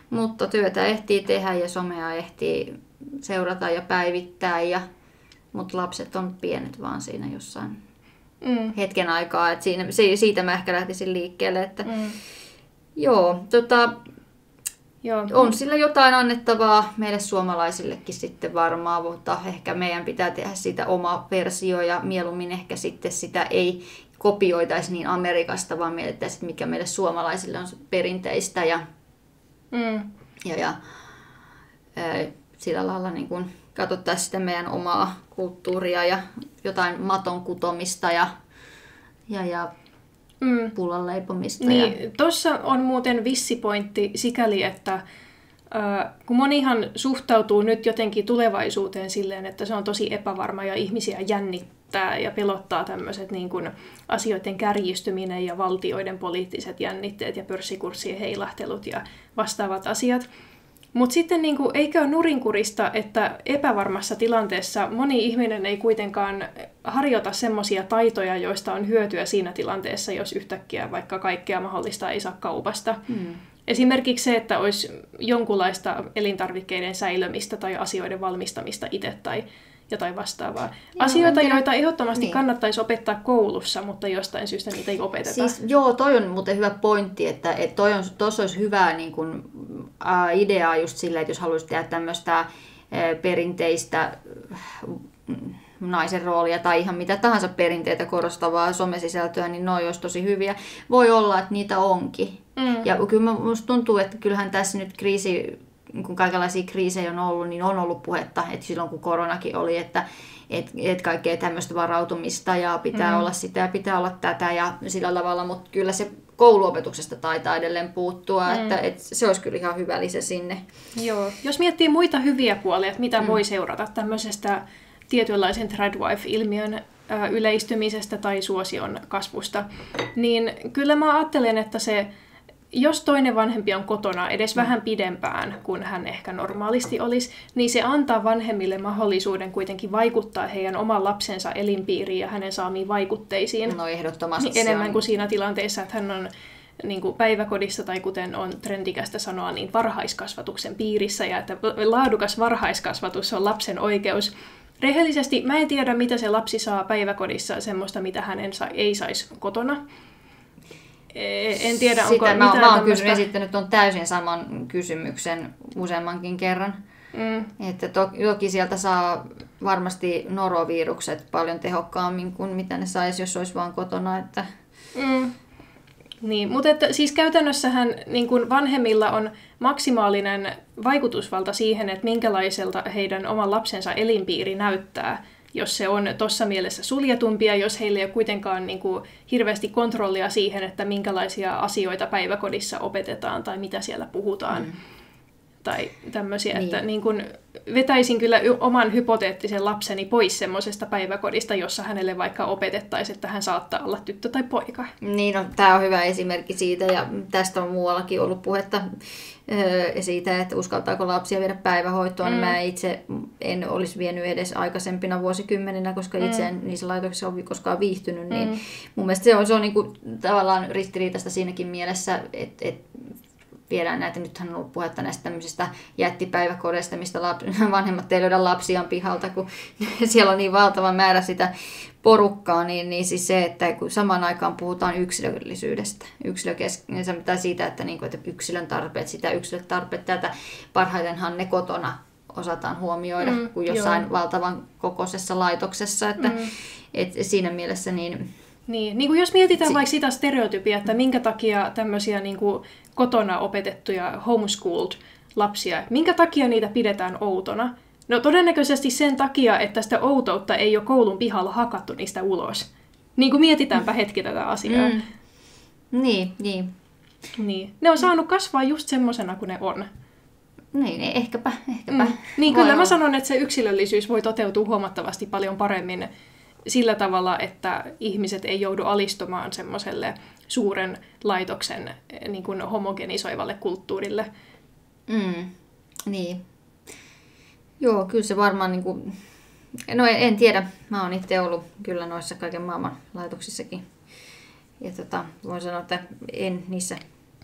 Mutta työtä ehtii tehdä ja somea ehtii seurata ja päivittää, mutta lapset on pienet vaan siinä jossain hetken aikaa. Et siitä mä ehkä lähtisin liikkeelle. Että joo, on sillä jotain annettavaa meille suomalaisillekin sitten varmaan, mutta ehkä meidän pitää tehdä siitä oma versio ja mieluummin ehkä sitten sitä ei kopioitaisi niin Amerikasta, vaan mietittäisiin, mikä meille suomalaisille on perinteistä ja sillä lailla niin kuin katsottaisiin sitä meidän omaa kulttuuria ja jotain maton kutomista ja pullan leipomista. Niin, tuossa on muuten vissipointti sikäli, että kun monihan suhtautuu nyt jotenkin tulevaisuuteen silleen, että se on tosi epävarma ja ihmisiä jännittää ja pelottaa tämmöiset niin kuin asioiden kärjistyminen ja valtioiden poliittiset jännitteet ja pörssikurssien heilahtelut ja vastaavat asiat. Mutta sitten niin kuin, eikö ole nurinkurista, että epävarmassa tilanteessa moni ihminen ei kuitenkaan harjoita semmoisia taitoja, joista on hyötyä siinä tilanteessa, jos yhtäkkiä vaikka kaikkea mahdollista ei saa kaupasta. Esimerkiksi se, että olisi jonkunlaista elintarvikkeiden säilömistä tai asioiden valmistamista itse tai jotain vastaavaa. Asioita, joita ehdottomasti kannattaisi opettaa koulussa, mutta jostain syystä niitä ei opeteta. Siis, toi on muuten hyvä pointti, että tuossa olisi hyvää niin kuin, ideaa just sillä, että jos haluaisi tehdä tämmöistä perinteistä naisen roolia tai ihan mitä tahansa perinteitä korostavaa somesisältöä, niin noi olisi tosi hyviä. Voi olla, että niitä onkin. Ja kyllä musta tuntuu, että kyllähän tässä nyt kun kaikenlaisia kriisejä on ollut, niin on ollut puhetta, että silloin kun koronakin oli, että kaikkea tämmöistä varautumista ja pitää olla sitä ja pitää olla tätä ja sillä tavalla, mutta kyllä se kouluopetuksesta taitaa edelleen puuttua, että se olisi kyllä ihan hyvä lisä sinne. Joo. Jos miettii muita hyviä puolia, että mitä voi seurata tämmöisestä tietynlaisen tradwife-ilmiön yleistymisestä tai suosion kasvusta, niin kyllä mä ajattelen, että jos toinen vanhempi on kotona edes vähän pidempään kuin hän ehkä normaalisti olisi, niin se antaa vanhemmille mahdollisuuden kuitenkin vaikuttaa heidän oman lapsensa elinpiiriin ja hänen saamiin vaikutteisiin. No ehdottomasti enemmän kuin siinä tilanteessa, että hän on niin kuin päiväkodissa tai kuten on trendikästä sanoa, niin varhaiskasvatuksen piirissä ja että laadukas varhaiskasvatus on lapsen oikeus. Rehellisesti mä en tiedä, mitä se lapsi saa päiväkodissa semmoista, mitä hän ei saisi kotona. En tiedä, onko mitään mä oon esittänyt tuon täysin saman kysymyksen useammankin kerran. Että toki sieltä saa varmasti norovirukset paljon tehokkaammin kuin mitä ne saisi, jos olisi vaan kotona. Että. Niin, mutta siis käytännössähän niin kun vanhemmilla on maksimaalinen vaikutusvalta siihen, että minkälaiselta heidän oman lapsensa elinpiiri näyttää. Jos se on tuossa mielessä suljetumpia, jos heillä ei ole kuitenkaan niin kuin hirveästi kontrollia siihen, että minkälaisia asioita päiväkodissa opetetaan tai mitä siellä puhutaan. tai tämmöisiä, että niin kun vetäisin kyllä oman hypoteettisen lapseni pois semmoisesta päiväkodista, jossa hänelle vaikka opetettaisiin, että hän saattaa olla tyttö tai poika. Niin, no, tämä on hyvä esimerkki siitä, ja tästä on muuallakin ollut puhetta siitä, että uskaltaako lapsia viedä päivähoitoon. Mä itse en olisi vienyt edes aikaisempina vuosikymmeninä, koska itse en niissä laitoksissa ole koskaan viihtynyt. Niin mun mielestä se on niin kuin tavallaan ristiriitaista siinäkin mielessä, että viedään näitä, nythän on ollut puhetta näistä tämmöisistä jättipäiväkodeista, mistä vanhemmat ei löydä lapsiaan pihalta, kun siellä on niin valtava määrä sitä porukkaa, niin siis se, että kun samaan aikaan puhutaan yksilöllisyydestä, tai siitä, että yksilön tarpeet, sitä yksilön tarpeet, tätä parhaitenhan ne kotona osataan huomioida, kuin jossain valtavan kokoisessa laitoksessa, että siinä mielessä niin kuin jos mietitään vaikka sitä stereotypia, että minkä takia tämmöisiä niin kuin kotona opetettuja homeschooled lapsia, minkä takia niitä pidetään outona? No todennäköisesti sen takia, että sitä outoutta ei ole koulun pihalla hakattu niistä ulos. Niin kuin mietitäänpä hetki tätä asiaa. Niin. Ne on saanut kasvaa just semmosena kuin ne on. Niin, ehkäpä. Niin kyllä mä sanon, että se yksilöllisyys voi toteutua huomattavasti paljon paremmin sillä tavalla, että ihmiset ei joudu alistumaan semmoiselle suuren laitoksen niin kuin homogenisoivalle kulttuurille. Niin. Joo, kyllä se varmaan, niin kuin, no en tiedä, mä oon itse ollut kyllä noissa kaiken maailman laitoksissakin. Ja voin sanoa, että en niissä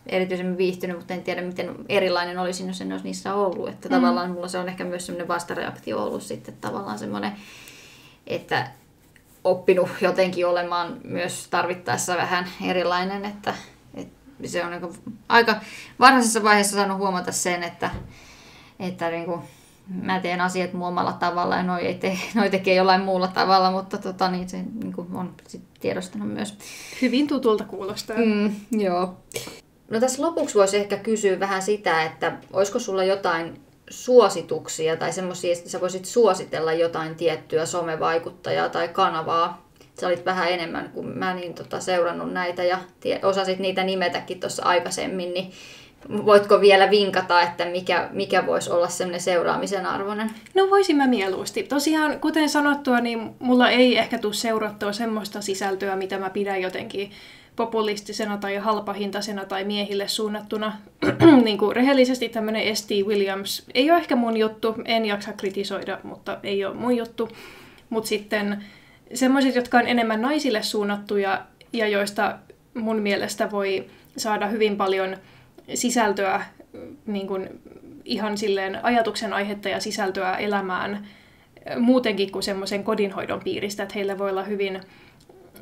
erityisemmin viihtynyt, mutta en tiedä, miten erilainen olisin, jos en olisi niissä ollut. Että tavallaan mulla se on ehkä myös semmoinen vastareaktio ollut sitten tavallaan semmoinen, että oppinut jotenkin olemaan myös tarvittaessa vähän erilainen, että se on niin aika varhaisessa vaiheessa saanut huomata sen, että niin kuin mä teen asiat mun omalla tavalla ja noi tekee jollain muulla tavalla, mutta niin se niin kuin on sit tiedostanut myös. Hyvin tutulta kuulostaa. Joo. No tässä lopuksi voisi ehkä kysyä vähän sitä, että olisiko sulla jotain suosituksia tai semmoisia, että sä voisit suositella jotain tiettyä somevaikuttajaa tai kanavaa. Sä olit vähän enemmän kuin mä seurannut näitä ja osasit niitä nimetäkin tuossa aikaisemmin, niin voitko vielä vinkata, että mikä voisi olla semmoinen seuraamisen arvoinen? No voisin mä mieluusti. Tosiaan, kuten sanottua, niin mulla ei ehkä tule seurattua semmoista sisältöä, mitä mä pidän jotenkin populistisena tai halpahintaisena tai miehille suunnattuna. Niin kuin rehellisesti tämmöinen S.T. Williams ei ole ehkä mun juttu, en jaksa kritisoida, mutta ei ole mun juttu. Mutta sitten semmoiset, jotka on enemmän naisille suunnattuja ja joista mun mielestä voi saada hyvin paljon sisältöä, niin kuin ihan silleen ajatuksen aihetta ja sisältöä elämään muutenkin kuin semmoisen kodinhoidon piiristä, että heillä voi olla hyvin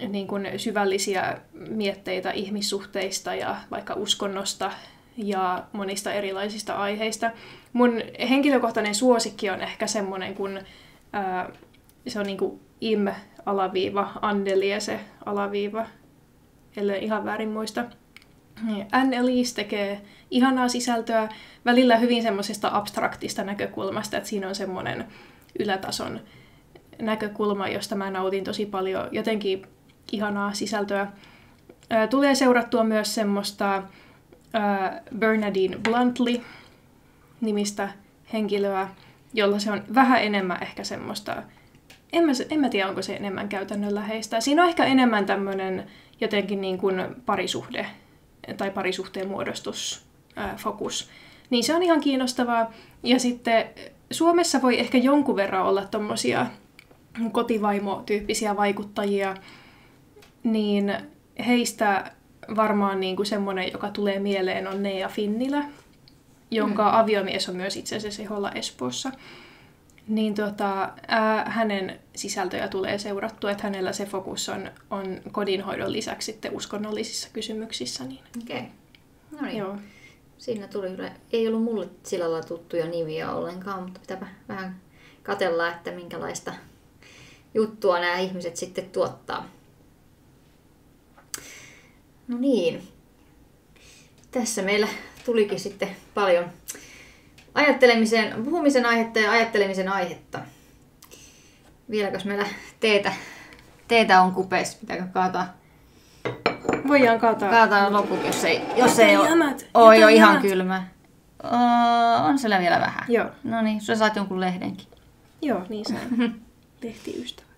niin kuin syvällisiä mietteitä ihmissuhteista ja vaikka uskonnosta ja monista erilaisista aiheista. Mun henkilökohtainen suosikki on ehkä semmoinen, kun se on niin kuin Im-Anneliese alaviiva, ellei ihan väärin muista. Anne-Elise tekee ihanaa sisältöä, välillä hyvin semmoisesta abstraktista näkökulmasta, että siinä on semmoinen ylätason näkökulma, josta mä nautin tosi paljon, jotenkin ihanaa sisältöä. Tulee seurattua myös semmoista Bernadine Bluntly-nimistä henkilöä, jolla se on vähän enemmän ehkä semmoista, en mä tiedä onko se enemmän käytännönläheistä. Siinä on ehkä enemmän tämmöinen jotenkin niin kuin parisuhde tai parisuhteen muodostusfokus. Niin se on ihan kiinnostavaa. Ja sitten Suomessa voi ehkä jonkun verran olla tommosia kotivaimo-tyyppisiä vaikuttajia, niin heistä varmaan niin kuin semmoinen, joka tulee mieleen, on Nea Finnilä, jonka aviomies on myös itse asiassa Eholla Espoossa. Niin hänen sisältöjä tulee seurattua, että hänellä se fokus on kodinhoidon lisäksi sitten uskonnollisissa kysymyksissä. Niin. Okei. No niin. Joo. Siinä tuli kyllä, ei ollut mulle sillä lailla tuttuja nimiä ollenkaan, mutta pitääpä vähän katsella, että minkälaista juttua nämä ihmiset sitten tuottaa. No niin. Tässä meillä tulikin sitten paljon puhumisen aihetta ja ajattelemisen aihetta. Vieläkös meillä teetä on kupeissa? Pitääkö kaataa? Voidaan kaataa. Kaataa loput, jos ei ole jo ihan kylmä. On siellä vielä vähän. Joo. No niin, sä saat jonkun lehdenkin. Joo, niin se on. Lehtiystävä.